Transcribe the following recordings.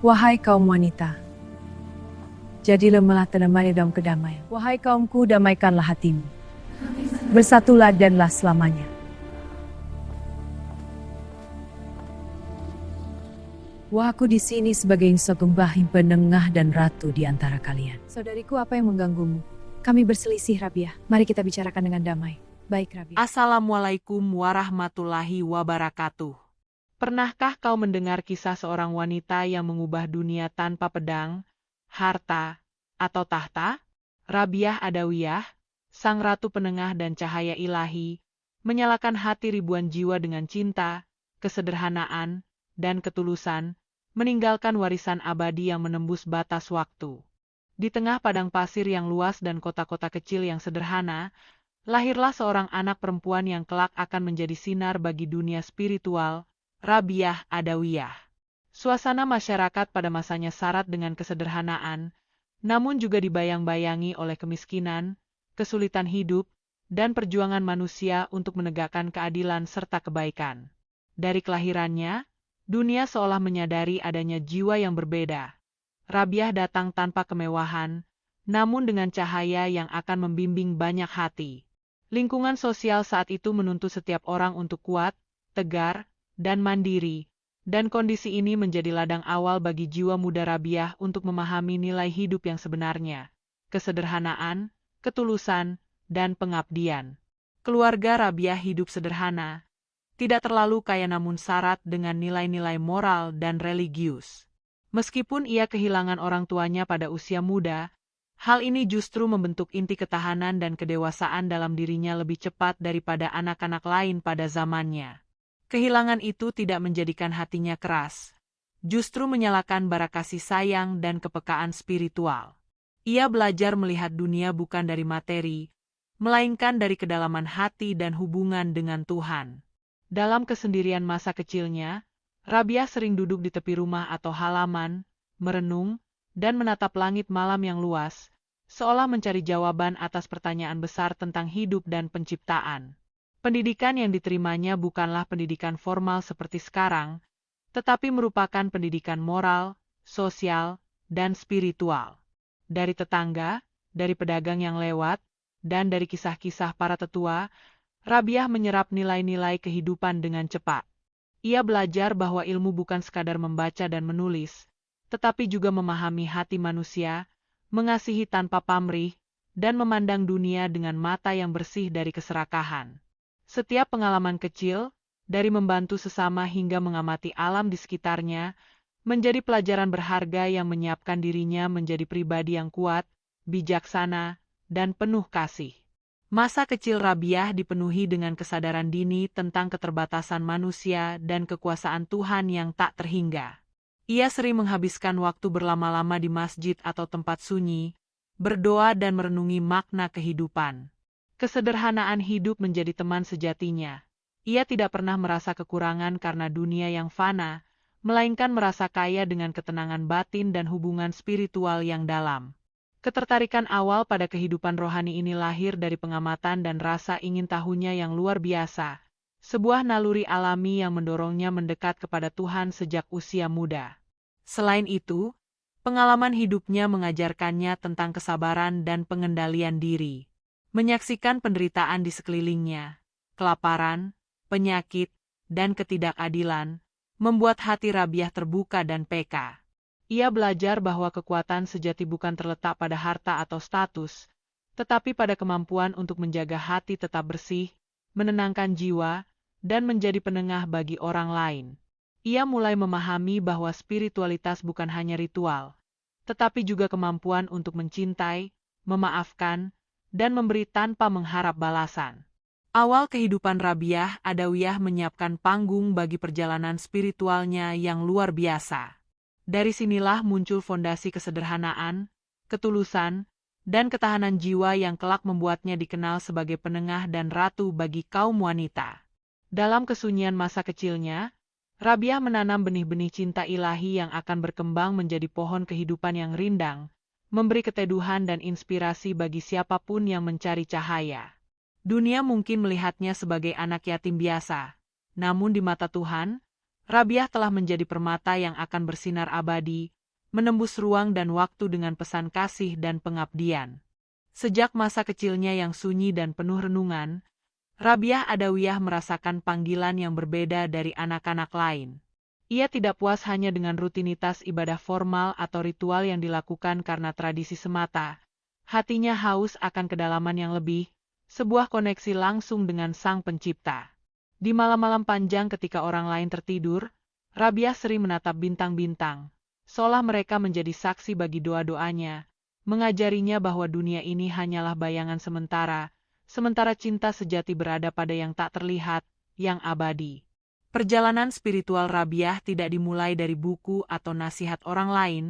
Wahai kaum wanita, jadilah menemani dalam kedamaian. Wahai kaumku, damaikanlah hatimu. Bersatulah danlah selamanya. Wah, aku di sini sebagai segembahing penengah dan ratu di antara kalian. Saudariku, apa yang mengganggumu? Kami berselisih, Rabiah. Mari kita bicarakan dengan damai. Baik, Rabiah. Assalamualaikum warahmatullahi wabarakatuh. Pernahkah kau mendengar kisah seorang wanita yang mengubah dunia tanpa pedang, harta, atau tahta? Rabiah Adawiyah, sang ratu penengah dan cahaya ilahi, menyalakan hati ribuan jiwa dengan cinta, kesederhanaan, dan ketulusan, meninggalkan warisan abadi yang menembus batas waktu. Di tengah padang pasir yang luas dan kota-kota kecil yang sederhana, lahirlah seorang anak perempuan yang kelak akan menjadi sinar bagi dunia spiritual, Rabiah Adawiyah. Suasana masyarakat pada masanya syarat dengan kesederhanaan, namun juga dibayang-bayangi oleh kemiskinan, kesulitan hidup, dan perjuangan manusia untuk menegakkan keadilan serta kebaikan. Dari kelahirannya, dunia seolah menyadari adanya jiwa yang berbeda. Rabiah datang tanpa kemewahan, namun dengan cahaya yang akan membimbing banyak hati. Lingkungan sosial saat itu menuntut setiap orang untuk kuat, tegar, dan mandiri, dan kondisi ini menjadi ladang awal bagi jiwa muda Rabiah untuk memahami nilai hidup yang sebenarnya, kesederhanaan, ketulusan, dan pengabdian. Keluarga Rabiah hidup sederhana, tidak terlalu kaya namun syarat dengan nilai-nilai moral dan religius. Meskipun ia kehilangan orang tuanya pada usia muda, hal ini justru membentuk inti ketahanan dan kedewasaan dalam dirinya lebih cepat daripada anak-anak lain pada zamannya. Kehilangan itu tidak menjadikan hatinya keras, justru menyalakan bara kasih sayang dan kepekaan spiritual. Ia belajar melihat dunia bukan dari materi, melainkan dari kedalaman hati dan hubungan dengan Tuhan. Dalam kesendirian masa kecilnya, Rabiah sering duduk di tepi rumah atau halaman, merenung, dan menatap langit malam yang luas, seolah mencari jawaban atas pertanyaan besar tentang hidup dan penciptaan. Pendidikan yang diterimanya bukanlah pendidikan formal seperti sekarang, tetapi merupakan pendidikan moral, sosial, dan spiritual. Dari tetangga, dari pedagang yang lewat, dan dari kisah-kisah para tetua, Rabiah menyerap nilai-nilai kehidupan dengan cepat. Ia belajar bahwa ilmu bukan sekadar membaca dan menulis, tetapi juga memahami hati manusia, mengasihi tanpa pamrih, dan memandang dunia dengan mata yang bersih dari keserakahan. Setiap pengalaman kecil, dari membantu sesama hingga mengamati alam di sekitarnya, menjadi pelajaran berharga yang menyiapkan dirinya menjadi pribadi yang kuat, bijaksana, dan penuh kasih. Masa kecil Rabiah dipenuhi dengan kesadaran dini tentang keterbatasan manusia dan kekuasaan Tuhan yang tak terhingga. Ia sering menghabiskan waktu berlama-lama di masjid atau tempat sunyi, berdoa dan merenungi makna kehidupan. Kesederhanaan hidup menjadi teman sejatinya. Ia tidak pernah merasa kekurangan karena dunia yang fana, melainkan merasa kaya dengan ketenangan batin dan hubungan spiritual yang dalam. Ketertarikan awal pada kehidupan rohani ini lahir dari pengamatan dan rasa ingin tahunya yang luar biasa, sebuah naluri alami yang mendorongnya mendekat kepada Tuhan sejak usia muda. Selain itu, pengalaman hidupnya mengajarkannya tentang kesabaran dan pengendalian diri. Menyaksikan penderitaan di sekelilingnya, kelaparan, penyakit, dan ketidakadilan, membuat hati Rabiah terbuka dan peka. Ia belajar bahwa kekuatan sejati bukan terletak pada harta atau status, tetapi pada kemampuan untuk menjaga hati tetap bersih, menenangkan jiwa, dan menjadi penengah bagi orang lain. Ia mulai memahami bahwa spiritualitas bukan hanya ritual, tetapi juga kemampuan untuk mencintai, memaafkan, dan memberi tanpa mengharap balasan. Awal kehidupan Rabiah Adawiyah menyiapkan panggung bagi perjalanan spiritualnya yang luar biasa. Dari sinilah muncul fondasi kesederhanaan, ketulusan, dan ketahanan jiwa yang kelak membuatnya dikenal sebagai penengah dan ratu bagi kaum wanita. Dalam kesunyian masa kecilnya, Rabiah menanam benih-benih cinta ilahi yang akan berkembang menjadi pohon kehidupan yang rindang, memberi keteduhan dan inspirasi bagi siapapun yang mencari cahaya. Dunia mungkin melihatnya sebagai anak yatim biasa, namun di mata Tuhan, Rabiah telah menjadi permata yang akan bersinar abadi, menembus ruang dan waktu dengan pesan kasih dan pengabdian. Sejak masa kecilnya yang sunyi dan penuh renungan, Rabiah Adawiyah merasakan panggilan yang berbeda dari anak-anak lain. Ia tidak puas hanya dengan rutinitas ibadah formal atau ritual yang dilakukan karena tradisi semata. Hatinya haus akan kedalaman yang lebih, sebuah koneksi langsung dengan Sang Pencipta. Di malam-malam panjang ketika orang lain tertidur, Rabiah sering menatap bintang-bintang, seolah mereka menjadi saksi bagi doa-doanya, mengajarinya bahwa dunia ini hanyalah bayangan sementara cinta sejati berada pada yang tak terlihat, yang abadi. Perjalanan spiritual Rabiah tidak dimulai dari buku atau nasihat orang lain,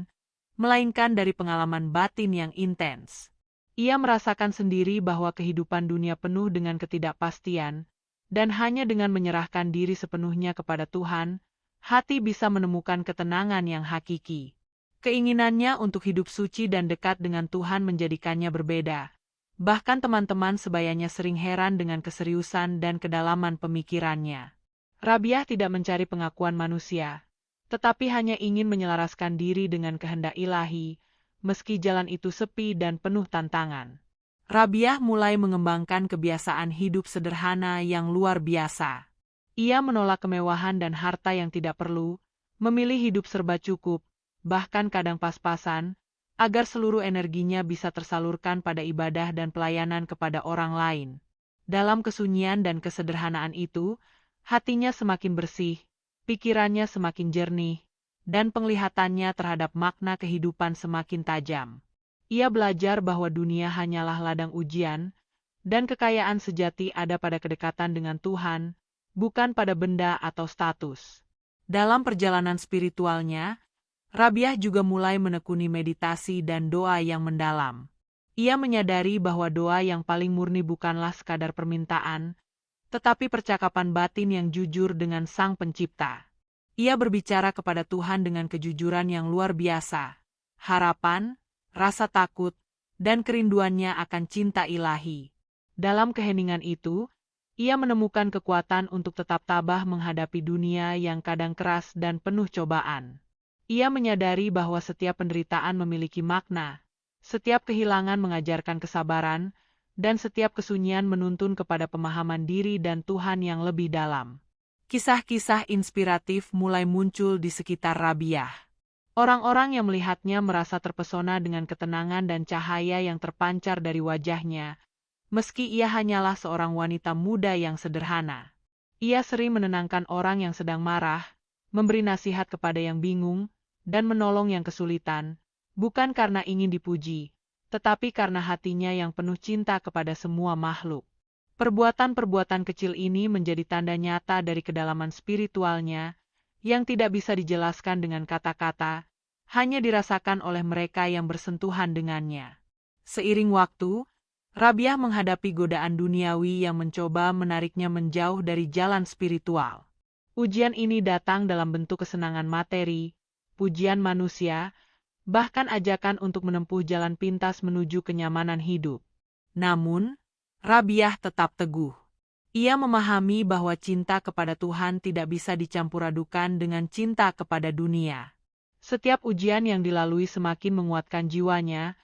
melainkan dari pengalaman batin yang intens. Ia merasakan sendiri bahwa kehidupan dunia penuh dengan ketidakpastian, dan hanya dengan menyerahkan diri sepenuhnya kepada Tuhan, hati bisa menemukan ketenangan yang hakiki. Keinginannya untuk hidup suci dan dekat dengan Tuhan menjadikannya berbeda. Bahkan teman-teman sebayanya sering heran dengan keseriusan dan kedalaman pemikirannya. Rabiah tidak mencari pengakuan manusia, tetapi hanya ingin menyelaraskan diri dengan kehendak ilahi, meski jalan itu sepi dan penuh tantangan. Rabiah mulai mengembangkan kebiasaan hidup sederhana yang luar biasa. Ia menolak kemewahan dan harta yang tidak perlu, memilih hidup serba cukup, bahkan kadang pas-pasan, agar seluruh energinya bisa tersalurkan pada ibadah dan pelayanan kepada orang lain. Dalam kesunyian dan kesederhanaan itu, hatinya semakin bersih, pikirannya semakin jernih, dan penglihatannya terhadap makna kehidupan semakin tajam. Ia belajar bahwa dunia hanyalah ladang ujian, dan kekayaan sejati ada pada kedekatan dengan Tuhan, bukan pada benda atau status. Dalam perjalanan spiritualnya, Rabiah juga mulai menekuni meditasi dan doa yang mendalam. Ia menyadari bahwa doa yang paling murni bukanlah sekadar permintaan, tetapi percakapan batin yang jujur dengan Sang Pencipta. Ia berbicara kepada Tuhan dengan kejujuran yang luar biasa, harapan, rasa takut, dan kerinduannya akan cinta ilahi. Dalam keheningan itu, ia menemukan kekuatan untuk tetap tabah menghadapi dunia yang kadang keras dan penuh cobaan. Ia menyadari bahwa setiap penderitaan memiliki makna, setiap kehilangan mengajarkan kesabaran, dan setiap kesunyian menuntun kepada pemahaman diri dan Tuhan yang lebih dalam. Kisah-kisah inspiratif mulai muncul di sekitar Rabiah. Orang-orang yang melihatnya merasa terpesona dengan ketenangan dan cahaya yang terpancar dari wajahnya, meski ia hanyalah seorang wanita muda yang sederhana. Ia sering menenangkan orang yang sedang marah, memberi nasihat kepada yang bingung, dan menolong yang kesulitan, bukan karena ingin dipuji, tetapi karena hatinya yang penuh cinta kepada semua makhluk. Perbuatan-perbuatan kecil ini menjadi tanda nyata dari kedalaman spiritualnya, yang tidak bisa dijelaskan dengan kata-kata, hanya dirasakan oleh mereka yang bersentuhan dengannya. Seiring waktu, Rabiah menghadapi godaan duniawi yang mencoba menariknya menjauh dari jalan spiritual. Ujian ini datang dalam bentuk kesenangan materi, pujian manusia, bahkan ajakan untuk menempuh jalan pintas menuju kenyamanan hidup. Namun, Rabiah tetap teguh. Ia memahami bahwa cinta kepada Tuhan tidak bisa dicampur-adukan dengan cinta kepada dunia. Setiap ujian yang dilalui semakin menguatkan jiwanya,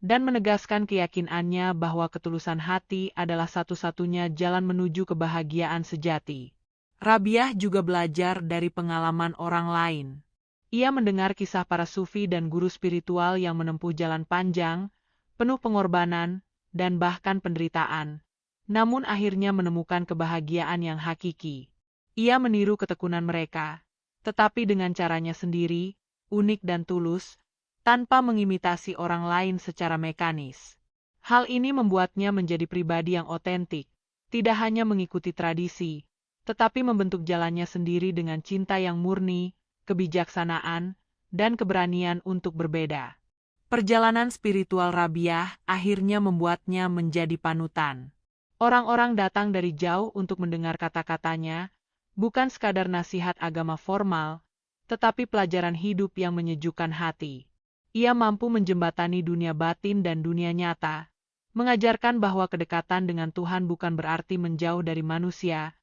dan menegaskan keyakinannya bahwa ketulusan hati adalah satu-satunya jalan menuju kebahagiaan sejati. Rabiah juga belajar dari pengalaman orang lain. Ia mendengar kisah para sufi dan guru spiritual yang menempuh jalan panjang, penuh pengorbanan, dan bahkan penderitaan, namun akhirnya menemukan kebahagiaan yang hakiki. Ia meniru ketekunan mereka, tetapi dengan caranya sendiri, unik dan tulus, tanpa mengimitasi orang lain secara mekanis. Hal ini membuatnya menjadi pribadi yang otentik, tidak hanya mengikuti tradisi, tetapi membentuk jalannya sendiri dengan cinta yang murni, kebijaksanaan, dan keberanian untuk berbeda. Perjalanan spiritual Rabiah akhirnya membuatnya menjadi panutan. Orang-orang datang dari jauh untuk mendengar kata-katanya, bukan sekadar nasihat agama formal, tetapi pelajaran hidup yang menyejukkan hati. Ia mampu menjembatani dunia batin dan dunia nyata, mengajarkan bahwa kedekatan dengan Tuhan bukan berarti menjauh dari manusia,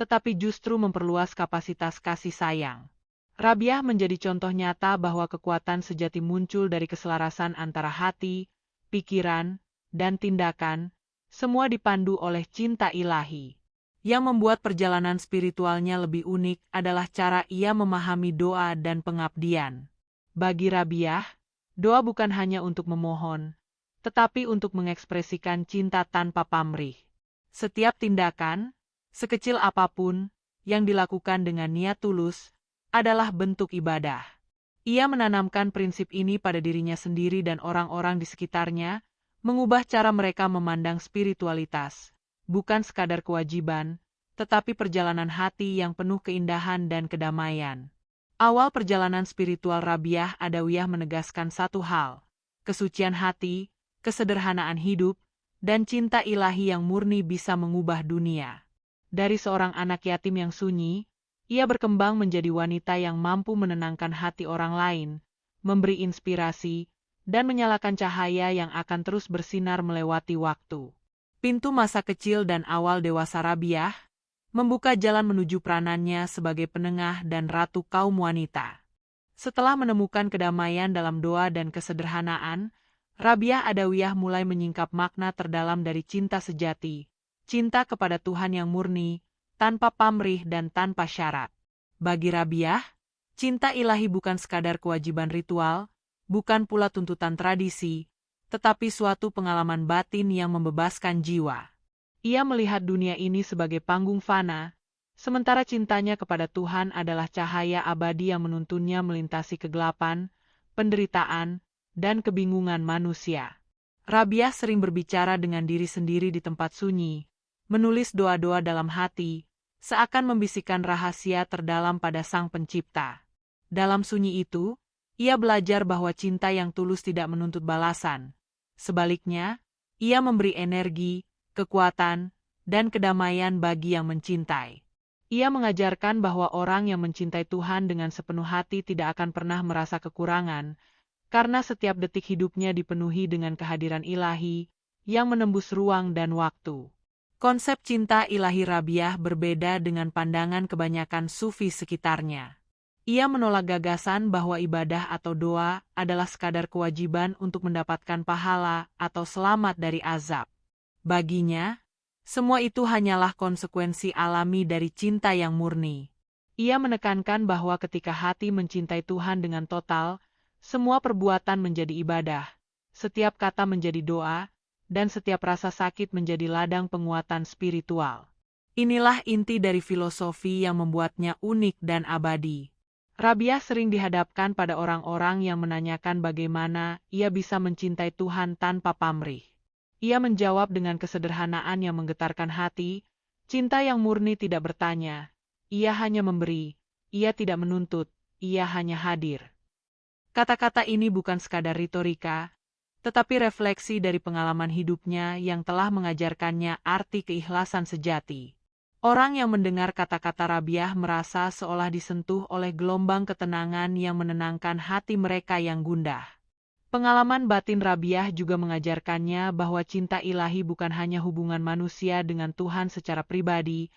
tetapi justru memperluas kapasitas kasih sayang. Rabiah menjadi contoh nyata bahwa kekuatan sejati muncul dari keselarasan antara hati, pikiran, dan tindakan, semua dipandu oleh cinta ilahi. Yang membuat perjalanan spiritualnya lebih unik adalah cara ia memahami doa dan pengabdian. Bagi Rabiah, doa bukan hanya untuk memohon, tetapi untuk mengekspresikan cinta tanpa pamrih. Setiap tindakan, sekecil apapun, yang dilakukan dengan niat tulus, adalah bentuk ibadah. Ia menanamkan prinsip ini pada dirinya sendiri dan orang-orang di sekitarnya, mengubah cara mereka memandang spiritualitas, bukan sekadar kewajiban, tetapi perjalanan hati yang penuh keindahan dan kedamaian. Awal perjalanan spiritual Rabiah Adawiyah menegaskan satu hal, kesucian hati, kesederhanaan hidup, dan cinta ilahi yang murni bisa mengubah dunia. Dari seorang anak yatim yang sunyi, ia berkembang menjadi wanita yang mampu menenangkan hati orang lain, memberi inspirasi, dan menyalakan cahaya yang akan terus bersinar melewati waktu. Pintu masa kecil dan awal dewasa Rabiah membuka jalan menuju peranannya sebagai penengah dan ratu kaum wanita. Setelah menemukan kedamaian dalam doa dan kesederhanaan, Rabiah Adawiyah mulai menyingkap makna terdalam dari cinta sejati, cinta kepada Tuhan yang murni, tanpa pamrih dan tanpa syarat. Bagi Rabiah, cinta ilahi bukan sekadar kewajiban ritual, bukan pula tuntutan tradisi, tetapi suatu pengalaman batin yang membebaskan jiwa. Ia melihat dunia ini sebagai panggung fana, sementara cintanya kepada Tuhan adalah cahaya abadi yang menuntunnya melintasi kegelapan, penderitaan, dan kebingungan manusia. Rabiah sering berbicara dengan diri sendiri di tempat sunyi, menulis doa-doa dalam hati, seakan membisikkan rahasia terdalam pada Sang Pencipta. Dalam sunyi itu, ia belajar bahwa cinta yang tulus tidak menuntut balasan. Sebaliknya, ia memberi energi, kekuatan, dan kedamaian bagi yang mencintai. Ia mengajarkan bahwa orang yang mencintai Tuhan dengan sepenuh hati tidak akan pernah merasa kekurangan, karena setiap detik hidupnya dipenuhi dengan kehadiran ilahi, yang menembus ruang dan waktu. Konsep cinta ilahi Rabiah berbeda dengan pandangan kebanyakan sufi sekitarnya. Ia menolak gagasan bahwa ibadah atau doa adalah sekadar kewajiban untuk mendapatkan pahala atau selamat dari azab. Baginya, semua itu hanyalah konsekuensi alami dari cinta yang murni. Ia menekankan bahwa ketika hati mencintai Tuhan dengan total, semua perbuatan menjadi ibadah, setiap kata menjadi doa, dan setiap rasa sakit menjadi ladang penguatan spiritual. Inilah inti dari filosofi yang membuatnya unik dan abadi. Rabiah sering dihadapkan pada orang-orang yang menanyakan bagaimana ia bisa mencintai Tuhan tanpa pamrih. Ia menjawab dengan kesederhanaan yang menggetarkan hati, cinta yang murni tidak bertanya, ia hanya memberi, ia tidak menuntut, ia hanya hadir. Kata-kata ini bukan sekadar retorika, tetapi refleksi dari pengalaman hidupnya yang telah mengajarkannya arti keikhlasan sejati. Orang yang mendengar kata-kata Rabiah merasa seolah disentuh oleh gelombang ketenangan yang menenangkan hati mereka yang gundah. Pengalaman batin Rabiah juga mengajarkannya bahwa cinta ilahi bukan hanya hubungan manusia dengan Tuhan secara pribadi,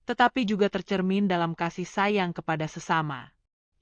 tetapi juga tercermin dalam kasih sayang kepada sesama.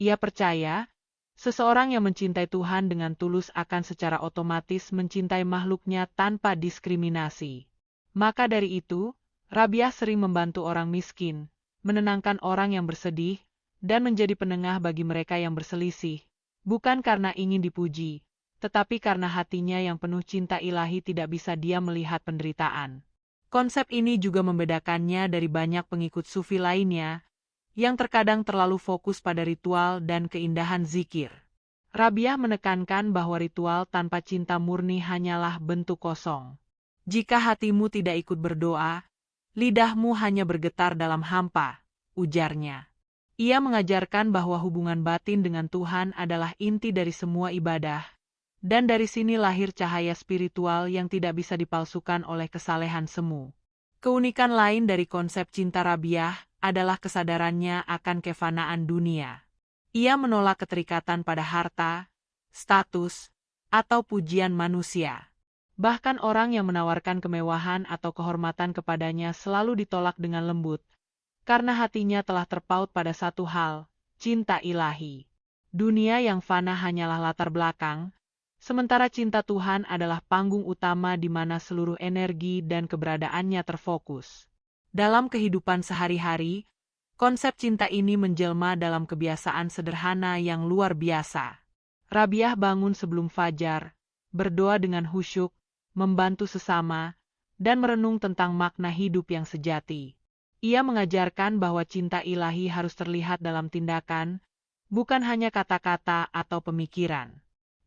Ia percaya, seseorang yang mencintai Tuhan dengan tulus akan secara otomatis mencintai makhluknya tanpa diskriminasi. Maka dari itu, Rabiah sering membantu orang miskin, menenangkan orang yang bersedih, dan menjadi penengah bagi mereka yang berselisih, bukan karena ingin dipuji, tetapi karena hatinya yang penuh cinta ilahi tidak bisa dia melihat penderitaan. Konsep ini juga membedakannya dari banyak pengikut sufi lainnya, yang terkadang terlalu fokus pada ritual dan keindahan zikir. Rabiah menekankan bahwa ritual tanpa cinta murni hanyalah bentuk kosong. Jika hatimu tidak ikut berdoa, lidahmu hanya bergetar dalam hampa, ujarnya. Ia mengajarkan bahwa hubungan batin dengan Tuhan adalah inti dari semua ibadah, dan dari sini lahir cahaya spiritual yang tidak bisa dipalsukan oleh kesalehan semu. Keunikan lain dari konsep cinta Rabiah adalah kesadarannya akan kefanaan dunia. Ia menolak keterikatan pada harta, status, atau pujian manusia. Bahkan orang yang menawarkan kemewahan atau kehormatan kepadanya selalu ditolak dengan lembut, karena hatinya telah terpaut pada satu hal, cinta ilahi. Dunia yang fana hanyalah latar belakang, sementara cinta Tuhan adalah panggung utama di mana seluruh energi dan keberadaannya terfokus. Dalam kehidupan sehari-hari, konsep cinta ini menjelma dalam kebiasaan sederhana yang luar biasa. Rabiah bangun sebelum fajar, berdoa dengan khusyuk, membantu sesama, dan merenung tentang makna hidup yang sejati. Ia mengajarkan bahwa cinta ilahi harus terlihat dalam tindakan, bukan hanya kata-kata atau pemikiran.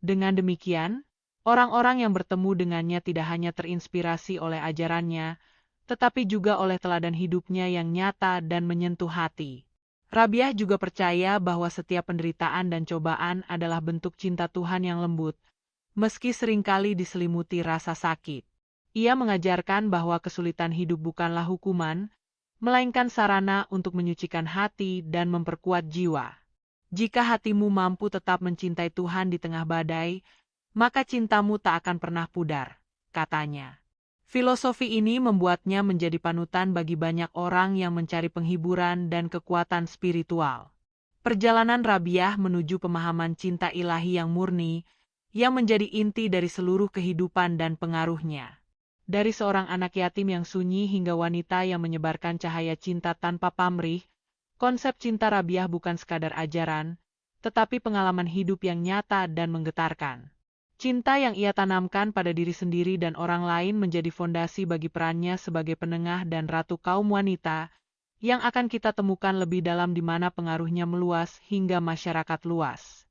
Dengan demikian, orang-orang yang bertemu dengannya tidak hanya terinspirasi oleh ajarannya, tetapi juga oleh teladan hidupnya yang nyata dan menyentuh hati. Rabiah juga percaya bahwa setiap penderitaan dan cobaan adalah bentuk cinta Tuhan yang lembut, meski seringkali diselimuti rasa sakit. Ia mengajarkan bahwa kesulitan hidup bukanlah hukuman, melainkan sarana untuk menyucikan hati dan memperkuat jiwa. Jika hatimu mampu tetap mencintai Tuhan di tengah badai, maka cintamu tak akan pernah pudar, katanya. Filosofi ini membuatnya menjadi panutan bagi banyak orang yang mencari penghiburan dan kekuatan spiritual. Perjalanan Rabiah menuju pemahaman cinta ilahi yang murni, yang menjadi inti dari seluruh kehidupan dan pengaruhnya. Dari seorang anak yatim yang sunyi hingga wanita yang menyebarkan cahaya cinta tanpa pamrih, konsep cinta Rabiah bukan sekadar ajaran, tetapi pengalaman hidup yang nyata dan menggetarkan. Cinta yang ia tanamkan pada diri sendiri dan orang lain menjadi fondasi bagi perannya sebagai penengah dan ratu kaum wanita, yang akan kita temukan lebih dalam di mana pengaruhnya meluas hingga masyarakat luas.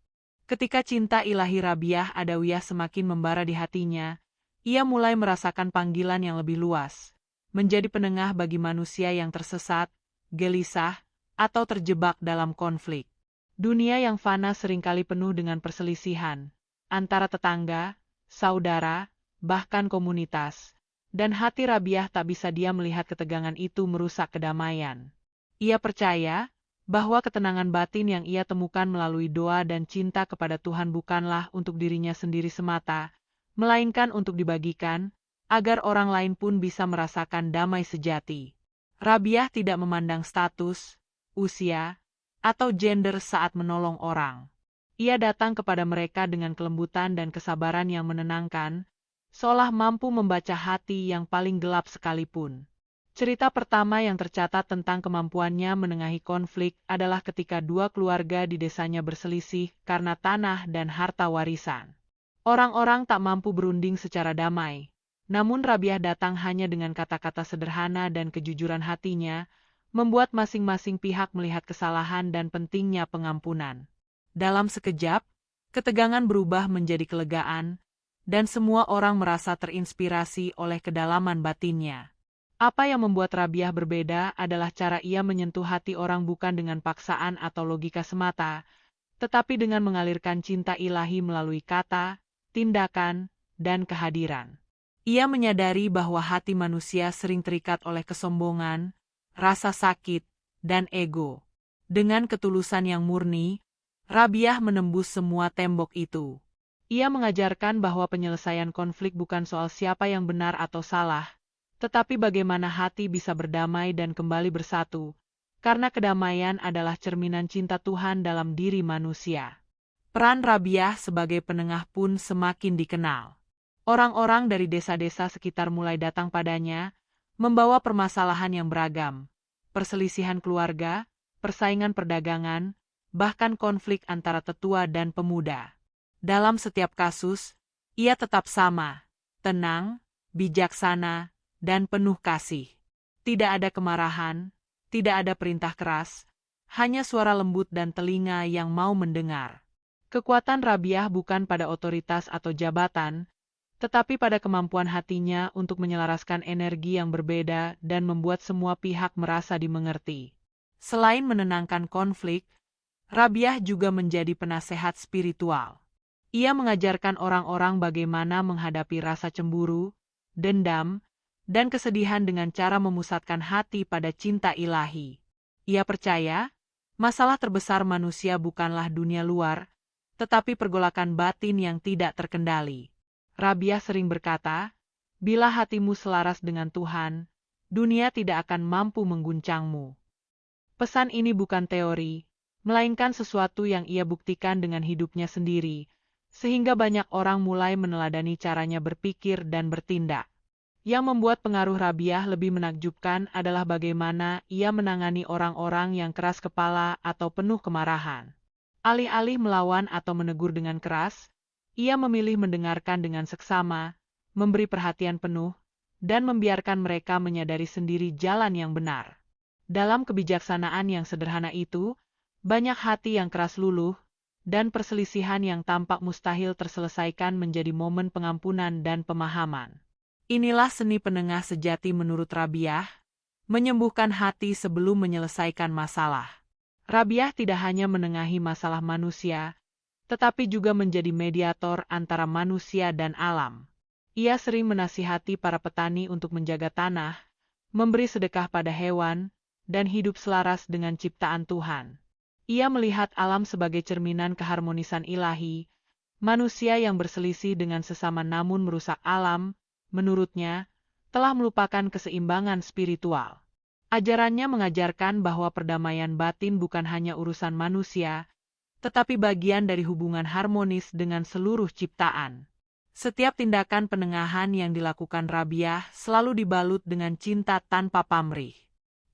Ketika cinta ilahi Rabiah Adawiyah semakin membara di hatinya, ia mulai merasakan panggilan yang lebih luas, menjadi penengah bagi manusia yang tersesat, gelisah, atau terjebak dalam konflik. Dunia yang fana seringkali penuh dengan perselisihan, antara tetangga, saudara, bahkan komunitas, dan hati Rabiah tak bisa diam melihat ketegangan itu merusak kedamaian. Ia percaya bahwa ketenangan batin yang ia temukan melalui doa dan cinta kepada Tuhan bukanlah untuk dirinya sendiri semata, melainkan untuk dibagikan, agar orang lain pun bisa merasakan damai sejati. Rabiah tidak memandang status, usia, atau gender saat menolong orang. Ia datang kepada mereka dengan kelembutan dan kesabaran yang menenangkan, seolah mampu membaca hati yang paling gelap sekalipun. Cerita pertama yang tercatat tentang kemampuannya menengahi konflik adalah ketika dua keluarga di desanya berselisih karena tanah dan harta warisan. Orang-orang tak mampu berunding secara damai, namun Rabiah datang hanya dengan kata-kata sederhana dan kejujuran hatinya, membuat masing-masing pihak melihat kesalahan dan pentingnya pengampunan. Dalam sekejap, ketegangan berubah menjadi kelegaan, dan semua orang merasa terinspirasi oleh kedalaman batinnya. Apa yang membuat Rabiah berbeda adalah cara ia menyentuh hati orang bukan dengan paksaan atau logika semata, tetapi dengan mengalirkan cinta ilahi melalui kata, tindakan, dan kehadiran. Ia menyadari bahwa hati manusia sering terikat oleh kesombongan, rasa sakit, dan ego. Dengan ketulusan yang murni, Rabiah menembus semua tembok itu. Ia mengajarkan bahwa penyelesaian konflik bukan soal siapa yang benar atau salah, tetapi bagaimana hati bisa berdamai dan kembali bersatu, karena kedamaian adalah cerminan cinta Tuhan dalam diri manusia. Peran Rabiah sebagai penengah pun semakin dikenal. Orang-orang dari desa-desa sekitar mulai datang padanya, membawa permasalahan yang beragam, perselisihan keluarga, persaingan perdagangan, bahkan konflik antara tetua dan pemuda. Dalam setiap kasus, ia tetap sama, tenang, bijaksana, dan penuh kasih. Tidak ada kemarahan, tidak ada perintah keras, hanya suara lembut dan telinga yang mau mendengar. Kekuatan Rabiah bukan pada otoritas atau jabatan, tetapi pada kemampuan hatinya untuk menyelaraskan energi yang berbeda dan membuat semua pihak merasa dimengerti. Selain menenangkan konflik, Rabiah juga menjadi penasehat spiritual. Ia mengajarkan orang-orang bagaimana menghadapi rasa cemburu, dendam, dan kesedihan dengan cara memusatkan hati pada cinta ilahi. Ia percaya, masalah terbesar manusia bukanlah dunia luar, tetapi pergolakan batin yang tidak terkendali. Rabiah sering berkata, bila hatimu selaras dengan Tuhan, dunia tidak akan mampu mengguncangmu. Pesan ini bukan teori, melainkan sesuatu yang ia buktikan dengan hidupnya sendiri, sehingga banyak orang mulai meneladani caranya berpikir dan bertindak. Yang membuat pengaruh Rabiah lebih menakjubkan adalah bagaimana ia menangani orang-orang yang keras kepala atau penuh kemarahan. Alih-alih melawan atau menegur dengan keras, ia memilih mendengarkan dengan seksama, memberi perhatian penuh, dan membiarkan mereka menyadari sendiri jalan yang benar. Dalam kebijaksanaan yang sederhana itu, banyak hati yang keras luluh, dan perselisihan yang tampak mustahil terselesaikan menjadi momen pengampunan dan pemahaman. Inilah seni penengah sejati menurut Rabiah, menyembuhkan hati sebelum menyelesaikan masalah. Rabiah tidak hanya menengahi masalah manusia, tetapi juga menjadi mediator antara manusia dan alam. Ia sering menasihati para petani untuk menjaga tanah, memberi sedekah pada hewan, dan hidup selaras dengan ciptaan Tuhan. Ia melihat alam sebagai cerminan keharmonisan ilahi, manusia yang berselisih dengan sesama namun merusak alam, menurutnya, telah melupakan keseimbangan spiritual. Ajarannya mengajarkan bahwa perdamaian batin bukan hanya urusan manusia, tetapi bagian dari hubungan harmonis dengan seluruh ciptaan. Setiap tindakan penengahan yang dilakukan Rabiah selalu dibalut dengan cinta tanpa pamrih.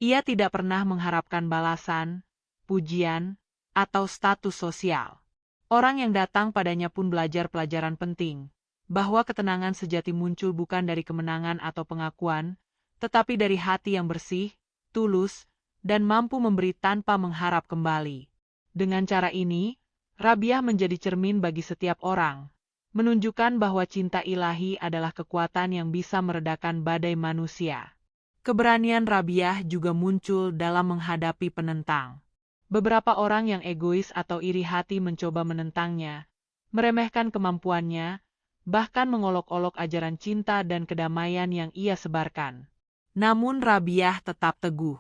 Ia tidak pernah mengharapkan balasan, pujian, atau status sosial. Orang yang datang padanya pun belajar pelajaran penting, bahwa ketenangan sejati muncul bukan dari kemenangan atau pengakuan, tetapi dari hati yang bersih, tulus, dan mampu memberi tanpa mengharap kembali. Dengan cara ini, Rabiah menjadi cermin bagi setiap orang, menunjukkan bahwa cinta ilahi adalah kekuatan yang bisa meredakan badai manusia. Keberanian Rabiah juga muncul dalam menghadapi penentang. Beberapa orang yang egois atau iri hati mencoba menentangnya, meremehkan kemampuannya, bahkan mengolok-olok ajaran cinta dan kedamaian yang ia sebarkan. Namun Rabiah tetap teguh.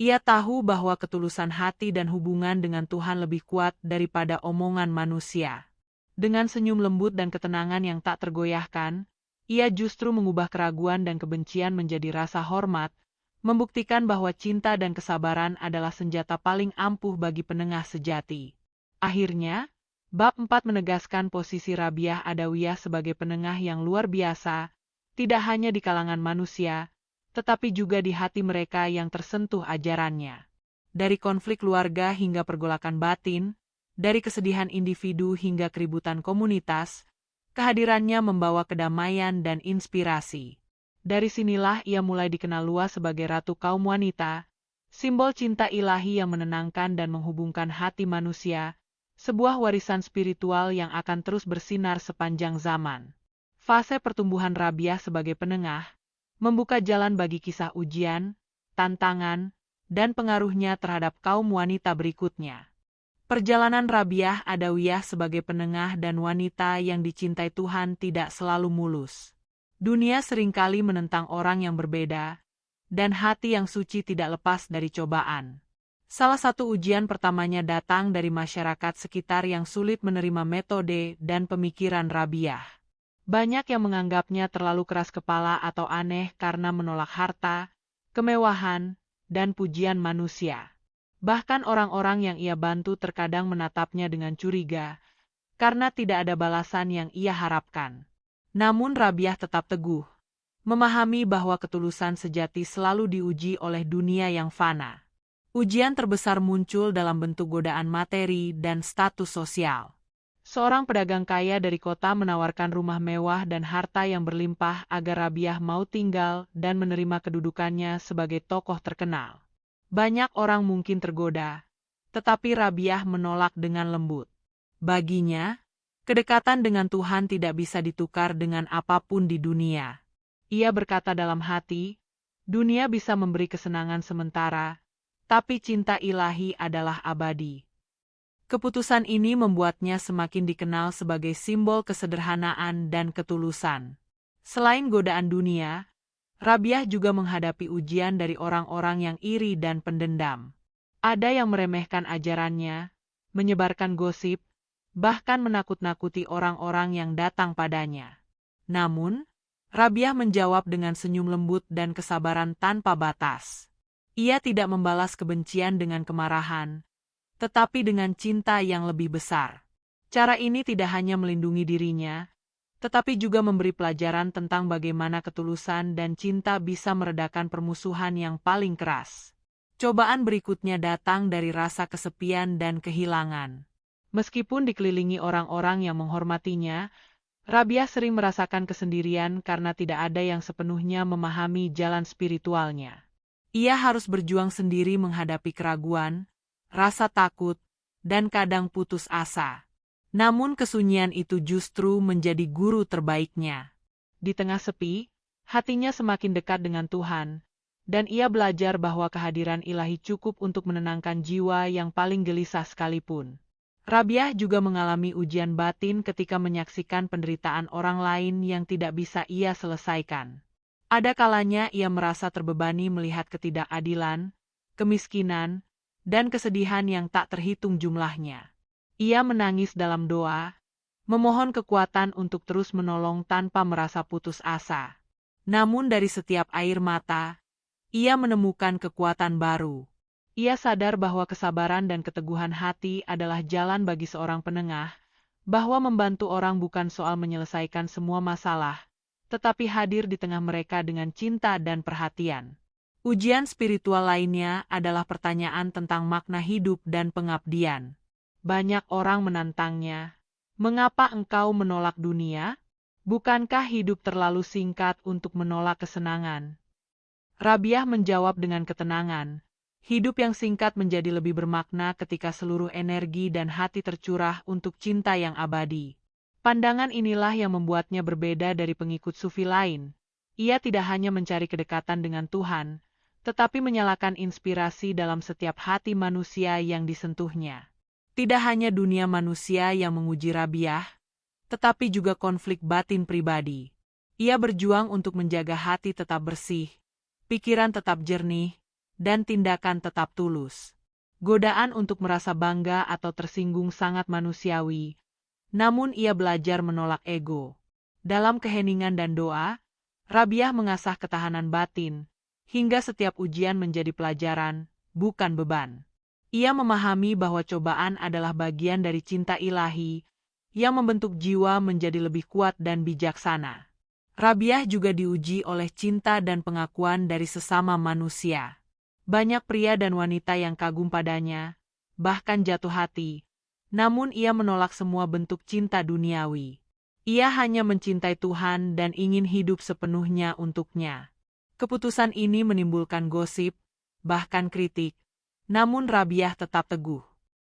Ia tahu bahwa ketulusan hati dan hubungan dengan Tuhan lebih kuat daripada omongan manusia. Dengan senyum lembut dan ketenangan yang tak tergoyahkan, ia justru mengubah keraguan dan kebencian menjadi rasa hormat, membuktikan bahwa cinta dan kesabaran adalah senjata paling ampuh bagi penengah sejati. Akhirnya, bab 4 menegaskan posisi Rabiah Adawiyah sebagai penengah yang luar biasa, tidak hanya di kalangan manusia, tetapi juga di hati mereka yang tersentuh ajarannya. Dari konflik keluarga hingga pergolakan batin, dari kesedihan individu hingga keributan komunitas, kehadirannya membawa kedamaian dan inspirasi. Dari sinilah ia mulai dikenal luas sebagai ratu kaum wanita, simbol cinta ilahi yang menenangkan dan menghubungkan hati manusia, sebuah warisan spiritual yang akan terus bersinar sepanjang zaman. Fase pertumbuhan Rabiah sebagai penengah membuka jalan bagi kisah ujian, tantangan, dan pengaruhnya terhadap kaum wanita berikutnya. Perjalanan Rabiah Adawiyah sebagai penengah dan wanita yang dicintai Tuhan tidak selalu mulus. Dunia seringkali menentang orang yang berbeda, dan hati yang suci tidak lepas dari cobaan. Salah satu ujian pertamanya datang dari masyarakat sekitar yang sulit menerima metode dan pemikiran Rabiah. Banyak yang menganggapnya terlalu keras kepala atau aneh karena menolak harta, kemewahan, dan pujian manusia. Bahkan orang-orang yang ia bantu terkadang menatapnya dengan curiga, karena tidak ada balasan yang ia harapkan. Namun Rabiah tetap teguh, memahami bahwa ketulusan sejati selalu diuji oleh dunia yang fana. Ujian terbesar muncul dalam bentuk godaan materi dan status sosial. Seorang pedagang kaya dari kota menawarkan rumah mewah dan harta yang berlimpah agar Rabiah mau tinggal dan menerima kedudukannya sebagai tokoh terkenal. Banyak orang mungkin tergoda, tetapi Rabiah menolak dengan lembut. Baginya, kedekatan dengan Tuhan tidak bisa ditukar dengan apapun di dunia. Ia berkata dalam hati, dunia bisa memberi kesenangan sementara, tapi cinta ilahi adalah abadi. Keputusan ini membuatnya semakin dikenal sebagai simbol kesederhanaan dan ketulusan. Selain godaan dunia, Rabiah juga menghadapi ujian dari orang-orang yang iri dan pendendam. Ada yang meremehkan ajarannya, menyebarkan gosip, bahkan menakut-nakuti orang-orang yang datang padanya. Namun, Rabiah menjawab dengan senyum lembut dan kesabaran tanpa batas. Ia tidak membalas kebencian dengan kemarahan, tetapi dengan cinta yang lebih besar. Cara ini tidak hanya melindungi dirinya, tetapi juga memberi pelajaran tentang bagaimana ketulusan dan cinta bisa meredakan permusuhan yang paling keras. Cobaan berikutnya datang dari rasa kesepian dan kehilangan. Meskipun dikelilingi orang-orang yang menghormatinya, Rabiah sering merasakan kesendirian karena tidak ada yang sepenuhnya memahami jalan spiritualnya. Ia harus berjuang sendiri menghadapi keraguan, rasa takut, dan kadang putus asa. Namun kesunyian itu justru menjadi guru terbaiknya. Di tengah sepi, hatinya semakin dekat dengan Tuhan, dan ia belajar bahwa kehadiran ilahi cukup untuk menenangkan jiwa yang paling gelisah sekalipun. Rabiah juga mengalami ujian batin ketika menyaksikan penderitaan orang lain yang tidak bisa ia selesaikan. Ada kalanya ia merasa terbebani melihat ketidakadilan, kemiskinan, dan kesedihan yang tak terhitung jumlahnya. Ia menangis dalam doa, memohon kekuatan untuk terus menolong tanpa merasa putus asa. Namun dari setiap air mata, ia menemukan kekuatan baru. Ia sadar bahwa kesabaran dan keteguhan hati adalah jalan bagi seorang penengah, bahwa membantu orang bukan soal menyelesaikan semua masalah, tetapi hadir di tengah mereka dengan cinta dan perhatian. Ujian spiritual lainnya adalah pertanyaan tentang makna hidup dan pengabdian. Banyak orang menantangnya, "Mengapa engkau menolak dunia? Bukankah hidup terlalu singkat untuk menolak kesenangan?" Rabiah menjawab dengan ketenangan, hidup yang singkat menjadi lebih bermakna ketika seluruh energi dan hati tercurah untuk cinta yang abadi. Pandangan inilah yang membuatnya berbeda dari pengikut sufi lain. Ia tidak hanya mencari kedekatan dengan Tuhan, tetapi menyalakan inspirasi dalam setiap hati manusia yang disentuhnya. Tidak hanya dunia manusia yang menguji Rabiah, tetapi juga konflik batin pribadi. Ia berjuang untuk menjaga hati tetap bersih, pikiran tetap jernih, dan tindakan tetap tulus. Godaan untuk merasa bangga atau tersinggung sangat manusiawi, namun ia belajar menolak ego. Dalam keheningan dan doa, Rabiah mengasah ketahanan batin, hingga setiap ujian menjadi pelajaran, bukan beban. Ia memahami bahwa cobaan adalah bagian dari cinta ilahi, yang membentuk jiwa menjadi lebih kuat dan bijaksana. Rabiah juga diuji oleh cinta dan pengakuan dari sesama manusia. Banyak pria dan wanita yang kagum padanya, bahkan jatuh hati, namun ia menolak semua bentuk cinta duniawi. Ia hanya mencintai Tuhan dan ingin hidup sepenuhnya untuknya. Keputusan ini menimbulkan gosip, bahkan kritik, namun Rabiah tetap teguh.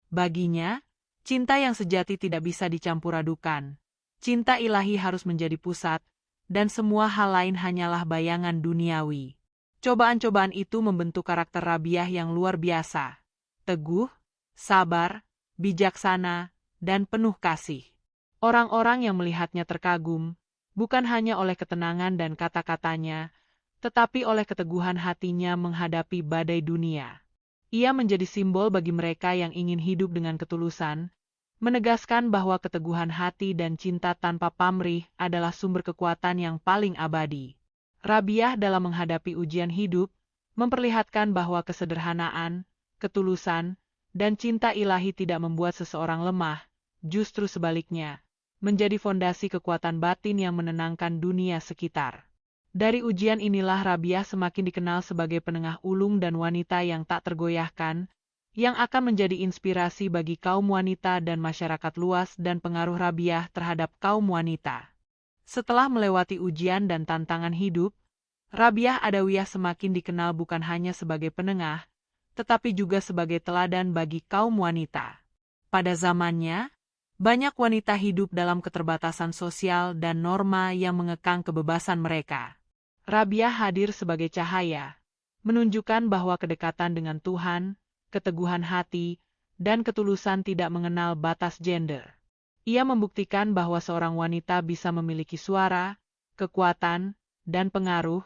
Baginya, cinta yang sejati tidak bisa dicampur adukan. Cinta ilahi harus menjadi pusat, dan semua hal lain hanyalah bayangan duniawi. Cobaan-cobaan itu membentuk karakter Rabiah yang luar biasa. Teguh, sabar, bijaksana, dan penuh kasih. Orang-orang yang melihatnya terkagum, bukan hanya oleh ketenangan dan kata-katanya, tetapi oleh keteguhan hatinya menghadapi badai dunia. Ia menjadi simbol bagi mereka yang ingin hidup dengan ketulusan, menegaskan bahwa keteguhan hati dan cinta tanpa pamrih adalah sumber kekuatan yang paling abadi. Rabiah dalam menghadapi ujian hidup, memperlihatkan bahwa kesederhanaan, ketulusan, dan cinta ilahi tidak membuat seseorang lemah, justru sebaliknya, menjadi fondasi kekuatan batin yang menenangkan dunia sekitar. Dari ujian inilah Rabiah semakin dikenal sebagai penengah ulung dan wanita yang tak tergoyahkan, yang akan menjadi inspirasi bagi kaum wanita dan masyarakat luas dan pengaruh Rabiah terhadap kaum wanita. Setelah melewati ujian dan tantangan hidup, Rabiah Adawiyah semakin dikenal bukan hanya sebagai penengah, tetapi juga sebagai teladan bagi kaum wanita. Pada zamannya, banyak wanita hidup dalam keterbatasan sosial dan norma yang mengekang kebebasan mereka. Rabiah hadir sebagai cahaya, menunjukkan bahwa kedekatan dengan Tuhan, keteguhan hati, dan ketulusan tidak mengenal batas gender. Ia membuktikan bahwa seorang wanita bisa memiliki suara, kekuatan, dan pengaruh,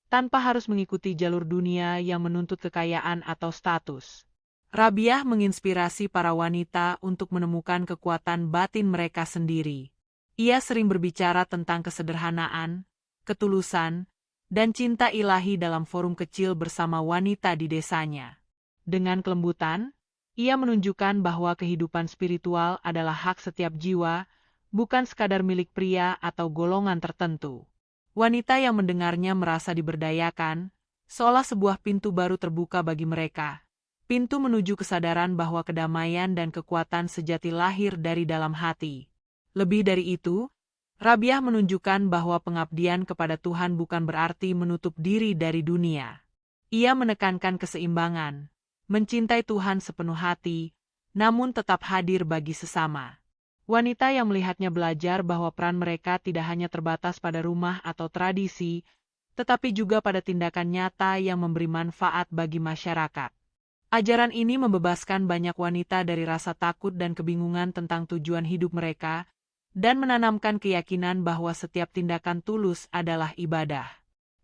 tanpa harus mengikuti jalur dunia yang menuntut kekayaan atau status. Rabiah menginspirasi para wanita untuk menemukan kekuatan batin mereka sendiri. Ia sering berbicara tentang kesederhanaan, ketulusan, dan cinta ilahi dalam forum kecil bersama wanita di desanya. Dengan kelembutan, ia menunjukkan bahwa kehidupan spiritual adalah hak setiap jiwa, bukan sekadar milik pria atau golongan tertentu. Wanita yang mendengarnya merasa diberdayakan, seolah sebuah pintu baru terbuka bagi mereka. Pintu menuju kesadaran bahwa kedamaian dan kekuatan sejati lahir dari dalam hati. Lebih dari itu, Rabiah menunjukkan bahwa pengabdian kepada Tuhan bukan berarti menutup diri dari dunia. Ia menekankan keseimbangan, mencintai Tuhan sepenuh hati, namun tetap hadir bagi sesama. Wanita yang melihatnya belajar bahwa peran mereka tidak hanya terbatas pada rumah atau tradisi, tetapi juga pada tindakan nyata yang memberi manfaat bagi masyarakat. Ajaran ini membebaskan banyak wanita dari rasa takut dan kebingungan tentang tujuan hidup mereka, dan menanamkan keyakinan bahwa setiap tindakan tulus adalah ibadah.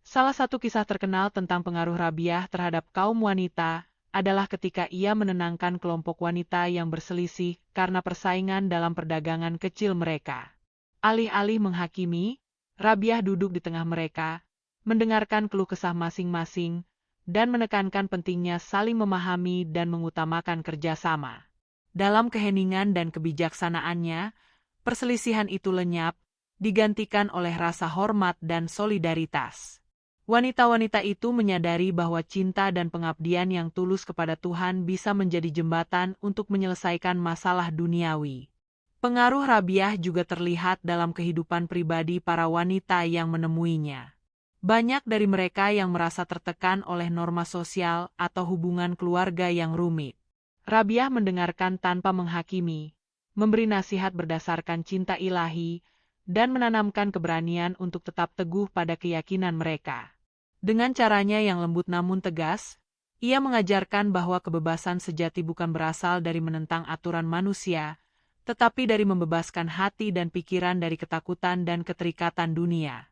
Salah satu kisah terkenal tentang pengaruh Rabiah terhadap kaum wanita adalah ketika ia menenangkan kelompok wanita yang berselisih karena persaingan dalam perdagangan kecil mereka. Alih-alih menghakimi, Rabiah duduk di tengah mereka, mendengarkan keluh kesah masing-masing, dan menekankan pentingnya saling memahami dan mengutamakan kerjasama. Dalam keheningan dan kebijaksanaannya, perselisihan itu lenyap, digantikan oleh rasa hormat dan solidaritas. Wanita-wanita itu menyadari bahwa cinta dan pengabdian yang tulus kepada Tuhan bisa menjadi jembatan untuk menyelesaikan masalah duniawi. Pengaruh Rabiah juga terlihat dalam kehidupan pribadi para wanita yang menemuinya. Banyak dari mereka yang merasa tertekan oleh norma sosial atau hubungan keluarga yang rumit. Rabiah mendengarkan tanpa menghakimi, memberi nasihat berdasarkan cinta ilahi, dan menanamkan keberanian untuk tetap teguh pada keyakinan mereka. Dengan caranya yang lembut namun tegas, ia mengajarkan bahwa kebebasan sejati bukan berasal dari menentang aturan manusia, tetapi dari membebaskan hati dan pikiran dari ketakutan dan keterikatan dunia.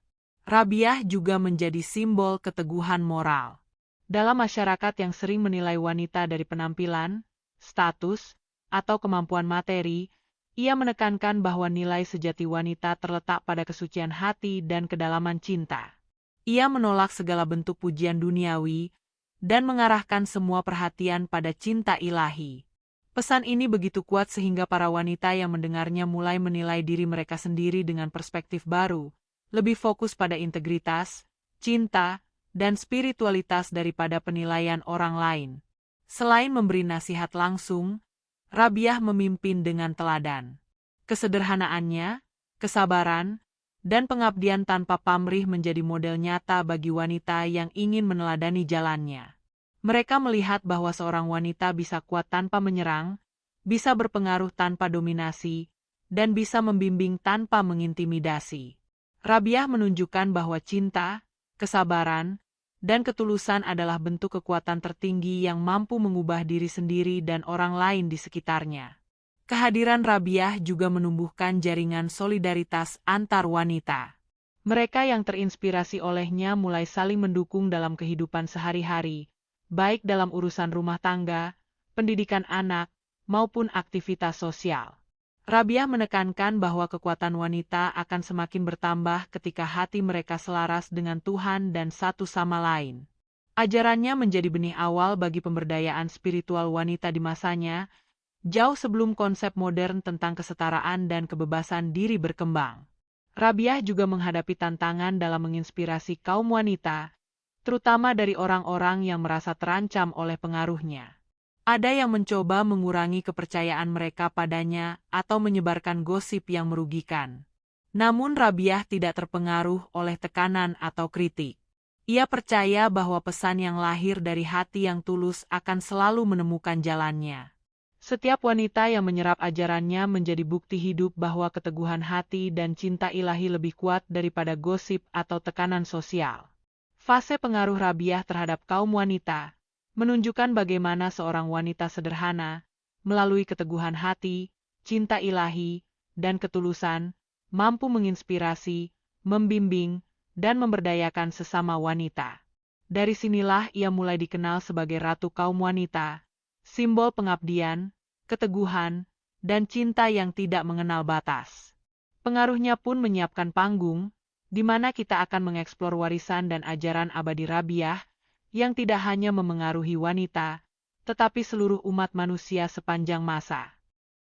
Rabiah juga menjadi simbol keteguhan moral. Dalam masyarakat yang sering menilai wanita dari penampilan, status, atau kemampuan materi, ia menekankan bahwa nilai sejati wanita terletak pada kesucian hati dan kedalaman cinta. Ia menolak segala bentuk pujian duniawi dan mengarahkan semua perhatian pada cinta ilahi. Pesan ini begitu kuat sehingga para wanita yang mendengarnya mulai menilai diri mereka sendiri dengan perspektif baru, lebih fokus pada integritas, cinta, dan spiritualitas daripada penilaian orang lain. Selain memberi nasihat langsung, Rabiah memimpin dengan teladan. Kesederhanaannya, kesabaran, dan pengabdian tanpa pamrih menjadi model nyata bagi wanita yang ingin meneladani jalannya. Mereka melihat bahwa seorang wanita bisa kuat tanpa menyerang, bisa berpengaruh tanpa dominasi, dan bisa membimbing tanpa mengintimidasi. Rabiah menunjukkan bahwa cinta, kesabaran, dan ketulusan adalah bentuk kekuatan tertinggi yang mampu mengubah diri sendiri dan orang lain di sekitarnya. Kehadiran Rabiah juga menumbuhkan jaringan solidaritas antar wanita. Mereka yang terinspirasi olehnya mulai saling mendukung dalam kehidupan sehari-hari, baik dalam urusan rumah tangga, pendidikan anak, maupun aktivitas sosial. Rabiah menekankan bahwa kekuatan wanita akan semakin bertambah ketika hati mereka selaras dengan Tuhan dan satu sama lain. Ajarannya menjadi benih awal bagi pemberdayaan spiritual wanita di masanya, jauh sebelum konsep modern tentang kesetaraan dan kebebasan diri berkembang. Rabiah juga menghadapi tantangan dalam menginspirasi kaum wanita, terutama dari orang-orang yang merasa terancam oleh pengaruhnya. Ada yang mencoba mengurangi kepercayaan mereka padanya atau menyebarkan gosip yang merugikan. Namun Rabiah tidak terpengaruh oleh tekanan atau kritik. Ia percaya bahwa pesan yang lahir dari hati yang tulus akan selalu menemukan jalannya. Setiap wanita yang menyerap ajarannya menjadi bukti hidup bahwa keteguhan hati dan cinta ilahi lebih kuat daripada gosip atau tekanan sosial. Fase pengaruh Rabiah terhadap kaum wanita menunjukkan bagaimana seorang wanita sederhana, melalui keteguhan hati, cinta ilahi, dan ketulusan, mampu menginspirasi, membimbing, dan memberdayakan sesama wanita. Dari sinilah ia mulai dikenal sebagai Ratu Kaum Wanita, simbol pengabdian, keteguhan, dan cinta yang tidak mengenal batas. Pengaruhnya pun menyiapkan panggung, di mana kita akan mengeksplor warisan dan ajaran abadi Rabiah yang tidak hanya memengaruhi wanita, tetapi seluruh umat manusia sepanjang masa.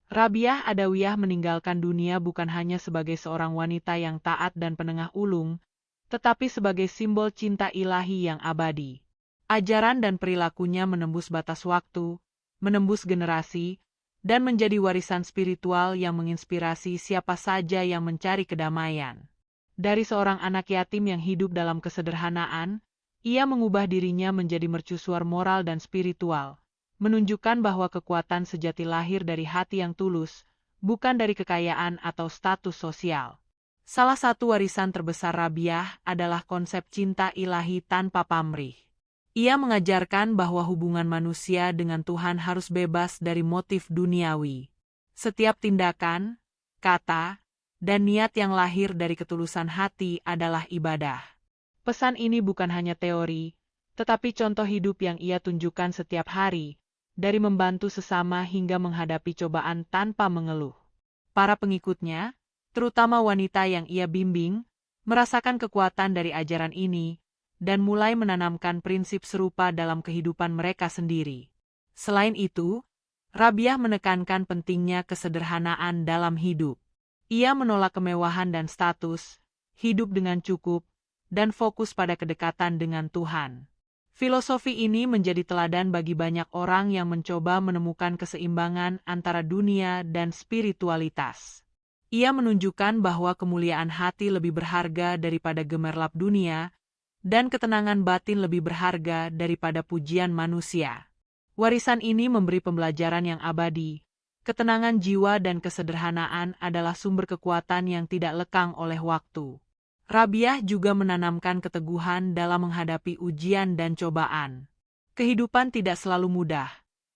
Rabiah Adawiyah meninggalkan dunia bukan hanya sebagai seorang wanita yang taat dan penengah ulung, tetapi sebagai simbol cinta ilahi yang abadi. Ajaran dan perilakunya menembus batas waktu, menembus generasi, dan menjadi warisan spiritual yang menginspirasi siapa saja yang mencari kedamaian. Dari seorang anak yatim yang hidup dalam kesederhanaan, ia mengubah dirinya menjadi mercusuar moral dan spiritual, menunjukkan bahwa kekuatan sejati lahir dari hati yang tulus, bukan dari kekayaan atau status sosial. Salah satu warisan terbesar Rabiah adalah konsep cinta ilahi tanpa pamrih. Ia mengajarkan bahwa hubungan manusia dengan Tuhan harus bebas dari motif duniawi. Setiap tindakan, kata, dan niat yang lahir dari ketulusan hati adalah ibadah. Pesan ini bukan hanya teori, tetapi contoh hidup yang ia tunjukkan setiap hari, dari membantu sesama hingga menghadapi cobaan tanpa mengeluh. Para pengikutnya, terutama wanita yang ia bimbing, merasakan kekuatan dari ajaran ini, dan mulai menanamkan prinsip serupa dalam kehidupan mereka sendiri. Selain itu, Rabiah menekankan pentingnya kesederhanaan dalam hidup. Ia menolak kemewahan dan status, hidup dengan cukup, dan fokus pada kedekatan dengan Tuhan. Filosofi ini menjadi teladan bagi banyak orang yang mencoba menemukan keseimbangan antara dunia dan spiritualitas. Ia menunjukkan bahwa kemuliaan hati lebih berharga daripada gemerlap dunia, dan ketenangan batin lebih berharga daripada pujian manusia. Warisan ini memberi pembelajaran yang abadi. Ketenangan jiwa dan kesederhanaan adalah sumber kekuatan yang tidak lekang oleh waktu. Rabiah juga menanamkan keteguhan dalam menghadapi ujian dan cobaan. Kehidupan tidak selalu mudah,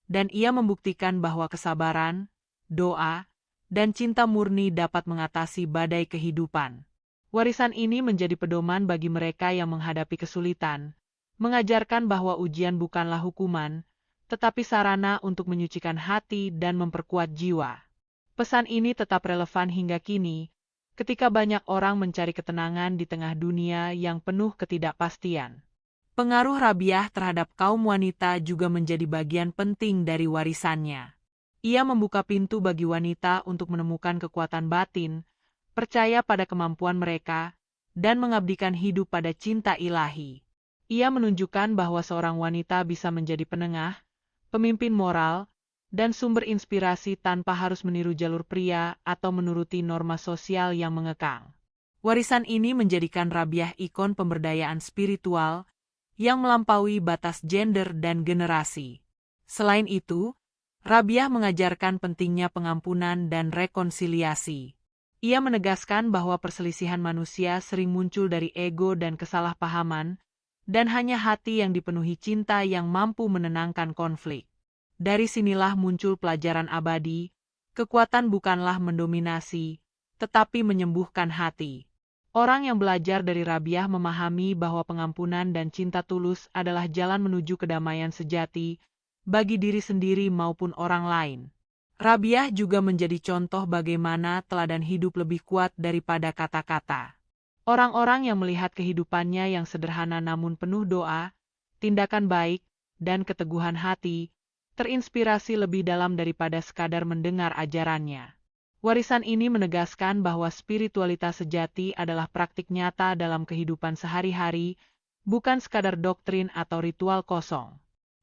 dan ia membuktikan bahwa kesabaran, doa, dan cinta murni dapat mengatasi badai kehidupan. Warisan ini menjadi pedoman bagi mereka yang menghadapi kesulitan, mengajarkan bahwa ujian bukanlah hukuman, tetapi sarana untuk menyucikan hati dan memperkuat jiwa. Pesan ini tetap relevan hingga kini, ketika banyak orang mencari ketenangan di tengah dunia yang penuh ketidakpastian. Pengaruh Rabiah terhadap kaum wanita juga menjadi bagian penting dari warisannya. Ia membuka pintu bagi wanita untuk menemukan kekuatan batin, percaya pada kemampuan mereka, dan mengabdikan hidup pada cinta ilahi. Ia menunjukkan bahwa seorang wanita bisa menjadi penengah, pemimpin moral, dan sumber inspirasi tanpa harus meniru jalur pria atau menuruti norma sosial yang mengekang. Warisan ini menjadikan Rabiah ikon pemberdayaan spiritual yang melampaui batas gender dan generasi. Selain itu, Rabiah mengajarkan pentingnya pengampunan dan rekonsiliasi. Ia menegaskan bahwa perselisihan manusia sering muncul dari ego dan kesalahpahaman, dan hanya hati yang dipenuhi cinta yang mampu menenangkan konflik. Dari sinilah muncul pelajaran abadi, kekuatan bukanlah mendominasi, tetapi menyembuhkan hati. Orang yang belajar dari Rabiah memahami bahwa pengampunan dan cinta tulus adalah jalan menuju kedamaian sejati, bagi diri sendiri maupun orang lain. Rabiah juga menjadi contoh bagaimana teladan hidup lebih kuat daripada kata-kata. Orang-orang yang melihat kehidupannya yang sederhana namun penuh doa, tindakan baik, dan keteguhan hati, terinspirasi lebih dalam daripada sekadar mendengar ajarannya. Warisan ini menegaskan bahwa spiritualitas sejati adalah praktik nyata dalam kehidupan sehari-hari, bukan sekadar doktrin atau ritual kosong.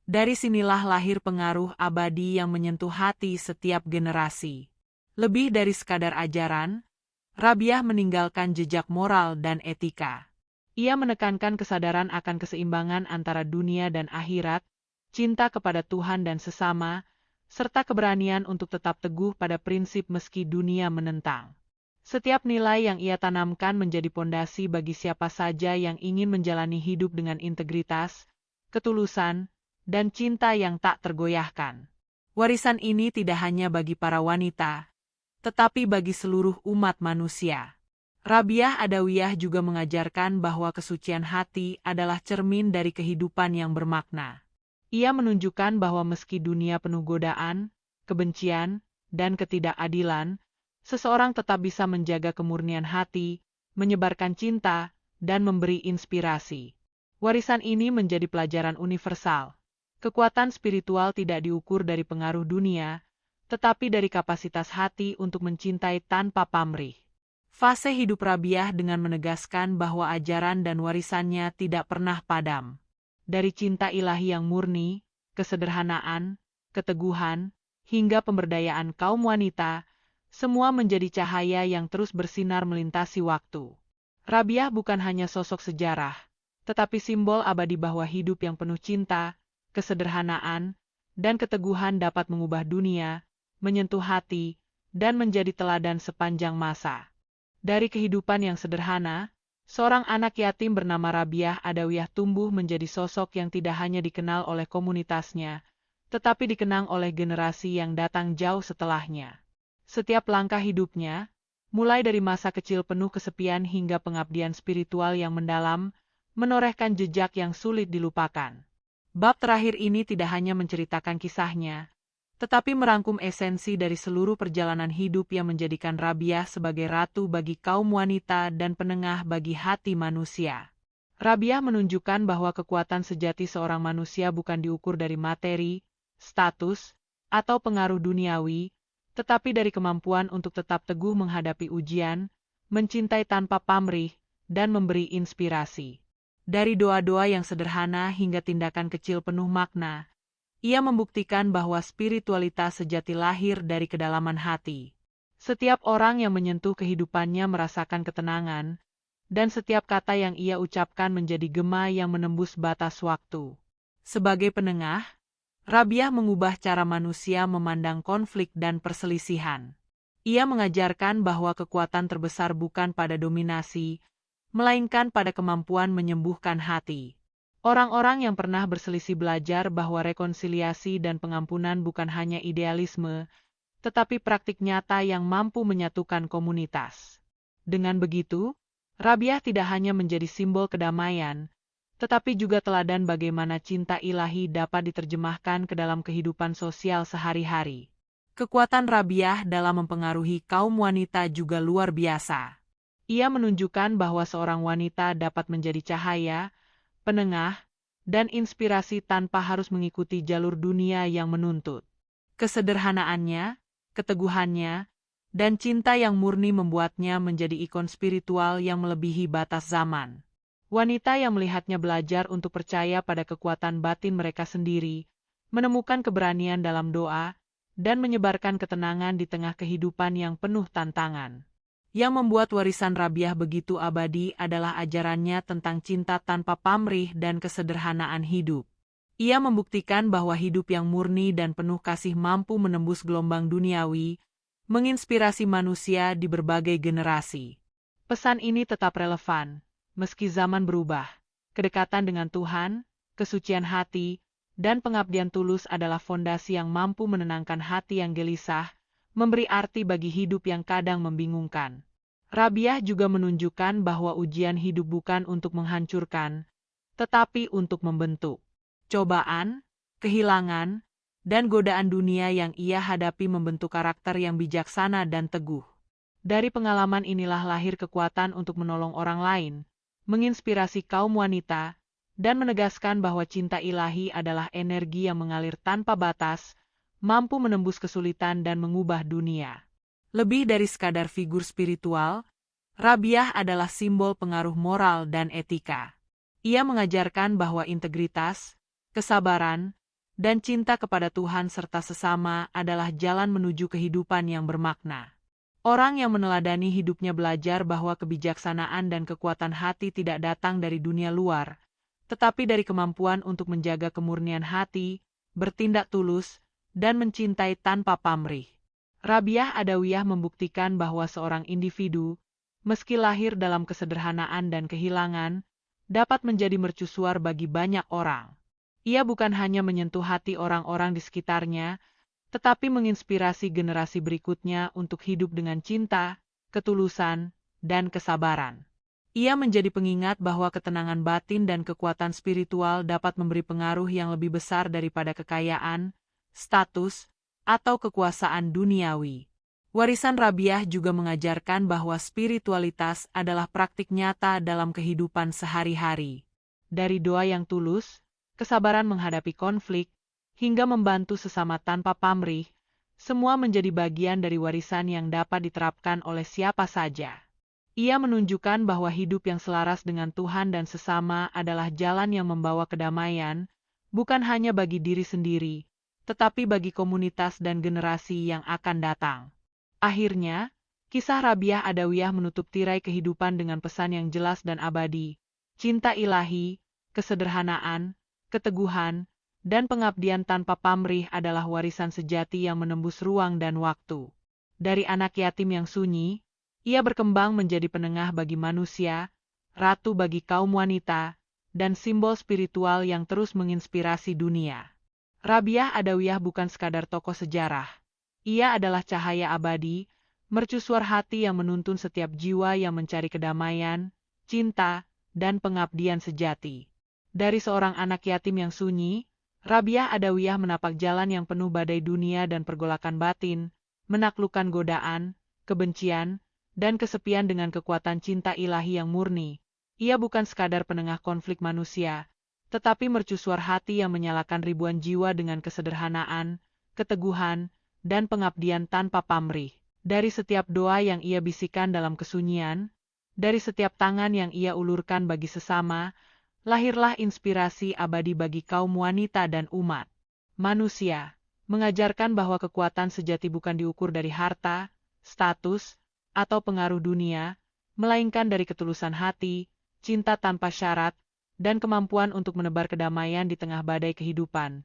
Dari sinilah lahir pengaruh abadi yang menyentuh hati setiap generasi. Lebih dari sekadar ajaran, Rabiah meninggalkan jejak moral dan etika. Ia menekankan kesadaran akan keseimbangan antara dunia dan akhirat, cinta kepada Tuhan dan sesama, serta keberanian untuk tetap teguh pada prinsip meski dunia menentang. Setiap nilai yang ia tanamkan menjadi pondasi bagi siapa saja yang ingin menjalani hidup dengan integritas, ketulusan, dan cinta yang tak tergoyahkan. Warisan ini tidak hanya bagi para wanita, tetapi bagi seluruh umat manusia. Rabiah Adawiyah juga mengajarkan bahwa kesucian hati adalah cermin dari kehidupan yang bermakna. Ia menunjukkan bahwa meski dunia penuh godaan, kebencian, dan ketidakadilan, seseorang tetap bisa menjaga kemurnian hati, menyebarkan cinta, dan memberi inspirasi. Warisan ini menjadi pelajaran universal. Kekuatan spiritual tidak diukur dari pengaruh dunia, tetapi dari kapasitas hati untuk mencintai tanpa pamrih. Fase hidup Rabiah dengan menegaskan bahwa ajaran dan warisannya tidak pernah padam. Dari cinta ilahi yang murni, kesederhanaan, keteguhan, hingga pemberdayaan kaum wanita, semua menjadi cahaya yang terus bersinar melintasi waktu. Rabiah bukan hanya sosok sejarah, tetapi simbol abadi bahwa hidup yang penuh cinta, kesederhanaan, dan keteguhan dapat mengubah dunia, menyentuh hati, dan menjadi teladan sepanjang masa. Dari kehidupan yang sederhana, seorang anak yatim bernama Rabiah Adawiyah tumbuh menjadi sosok yang tidak hanya dikenal oleh komunitasnya, tetapi dikenang oleh generasi yang datang jauh setelahnya. Setiap langkah hidupnya, mulai dari masa kecil penuh kesepian hingga pengabdian spiritual yang mendalam, menorehkan jejak yang sulit dilupakan. Bab terakhir ini tidak hanya menceritakan kisahnya, tetapi merangkum esensi dari seluruh perjalanan hidup yang menjadikan Rabiah sebagai ratu bagi kaum wanita dan penengah bagi hati manusia. Rabiah menunjukkan bahwa kekuatan sejati seorang manusia bukan diukur dari materi, status, atau pengaruh duniawi, tetapi dari kemampuan untuk tetap teguh menghadapi ujian, mencintai tanpa pamrih, dan memberi inspirasi. Dari doa-doa yang sederhana hingga tindakan kecil penuh makna, ia membuktikan bahwa spiritualitas sejati lahir dari kedalaman hati. Setiap orang yang menyentuh kehidupannya merasakan ketenangan, dan setiap kata yang ia ucapkan menjadi gema yang menembus batas waktu. Sebagai penengah, Rabiah mengubah cara manusia memandang konflik dan perselisihan. Ia mengajarkan bahwa kekuatan terbesar bukan pada dominasi, melainkan pada kemampuan menyembuhkan hati. Orang-orang yang pernah berselisih belajar bahwa rekonsiliasi dan pengampunan bukan hanya idealisme, tetapi praktik nyata yang mampu menyatukan komunitas. Dengan begitu, Rabiah tidak hanya menjadi simbol kedamaian, tetapi juga teladan bagaimana cinta ilahi dapat diterjemahkan ke dalam kehidupan sosial sehari-hari. Kekuatan Rabiah dalam mempengaruhi kaum wanita juga luar biasa. Ia menunjukkan bahwa seorang wanita dapat menjadi cahaya, penengah, dan inspirasi tanpa harus mengikuti jalur dunia yang menuntut. Kesederhanaannya, keteguhannya, dan cinta yang murni membuatnya menjadi ikon spiritual yang melebihi batas zaman. Wanita yang melihatnya belajar untuk percaya pada kekuatan batin mereka sendiri, menemukan keberanian dalam doa, dan menyebarkan ketenangan di tengah kehidupan yang penuh tantangan. Yang membuat warisan Rabiah begitu abadi adalah ajarannya tentang cinta tanpa pamrih dan kesederhanaan hidup. Ia membuktikan bahwa hidup yang murni dan penuh kasih mampu menembus gelombang duniawi, menginspirasi manusia di berbagai generasi. Pesan ini tetap relevan, meski zaman berubah. Kedekatan dengan Tuhan, kesucian hati, dan pengabdian tulus adalah fondasi yang mampu menenangkan hati yang gelisah, memberi arti bagi hidup yang kadang membingungkan. Rabiah juga menunjukkan bahwa ujian hidup bukan untuk menghancurkan, tetapi untuk membentuk. Cobaan, kehilangan, dan godaan dunia yang ia hadapi membentuk karakter yang bijaksana dan teguh. Dari pengalaman inilah lahir kekuatan untuk menolong orang lain, menginspirasi kaum wanita, dan menegaskan bahwa cinta ilahi adalah energi yang mengalir tanpa batas, mampu menembus kesulitan dan mengubah dunia. Lebih dari sekadar figur spiritual, Rabiah adalah simbol pengaruh moral dan etika. Ia mengajarkan bahwa integritas, kesabaran, dan cinta kepada Tuhan serta sesama adalah jalan menuju kehidupan yang bermakna. Orang yang meneladani hidupnya belajar bahwa kebijaksanaan dan kekuatan hati tidak datang dari dunia luar, tetapi dari kemampuan untuk menjaga kemurnian hati, bertindak tulus, dan mencintai tanpa pamrih. Rabiah Adawiyah membuktikan bahwa seorang individu, meski lahir dalam kesederhanaan dan kehilangan, dapat menjadi mercusuar bagi banyak orang. Ia bukan hanya menyentuh hati orang-orang di sekitarnya, tetapi menginspirasi generasi berikutnya untuk hidup dengan cinta, ketulusan, dan kesabaran. Ia menjadi pengingat bahwa ketenangan batin dan kekuatan spiritual dapat memberi pengaruh yang lebih besar daripada kekayaan, status, atau kekuasaan duniawi. Warisan Rabiah juga mengajarkan bahwa spiritualitas adalah praktik nyata dalam kehidupan sehari-hari. Dari doa yang tulus, kesabaran menghadapi konflik, hingga membantu sesama tanpa pamrih, semua menjadi bagian dari warisan yang dapat diterapkan oleh siapa saja. Ia menunjukkan bahwa hidup yang selaras dengan Tuhan dan sesama adalah jalan yang membawa kedamaian, bukan hanya bagi diri sendiri, tetapi bagi komunitas dan generasi yang akan datang. Akhirnya, kisah Rabiah Adawiyah menutup tirai kehidupan dengan pesan yang jelas dan abadi. Cinta ilahi, kesederhanaan, keteguhan, dan pengabdian tanpa pamrih adalah warisan sejati yang menembus ruang dan waktu. Dari anak yatim yang sunyi, ia berkembang menjadi penengah bagi manusia, ratu bagi kaum wanita, dan simbol spiritual yang terus menginspirasi dunia. Rabiah Adawiyah bukan sekadar tokoh sejarah. Ia adalah cahaya abadi, mercusuar hati yang menuntun setiap jiwa yang mencari kedamaian, cinta, dan pengabdian sejati. Dari seorang anak yatim yang sunyi, Rabiah Adawiyah menapak jalan yang penuh badai dunia dan pergolakan batin, menaklukkan godaan, kebencian, dan kesepian dengan kekuatan cinta ilahi yang murni. Ia bukan sekadar penengah konflik manusia, tetapi mercusuar hati yang menyalakan ribuan jiwa dengan kesederhanaan, keteguhan, dan pengabdian tanpa pamrih. Dari setiap doa yang ia bisikan dalam kesunyian, dari setiap tangan yang ia ulurkan bagi sesama, lahirlah inspirasi abadi bagi kaum wanita dan umat manusia, mengajarkan bahwa kekuatan sejati bukan diukur dari harta, status, atau pengaruh dunia, melainkan dari ketulusan hati, cinta tanpa syarat, dan kemampuan untuk menebar kedamaian di tengah badai kehidupan.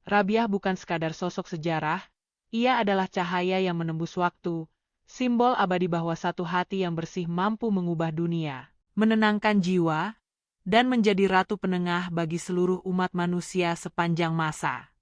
Rabiah bukan sekadar sosok sejarah, ia adalah cahaya yang menembus waktu, simbol abadi bahwa satu hati yang bersih mampu mengubah dunia, menenangkan jiwa, dan menjadi ratu penengah bagi seluruh umat manusia sepanjang masa.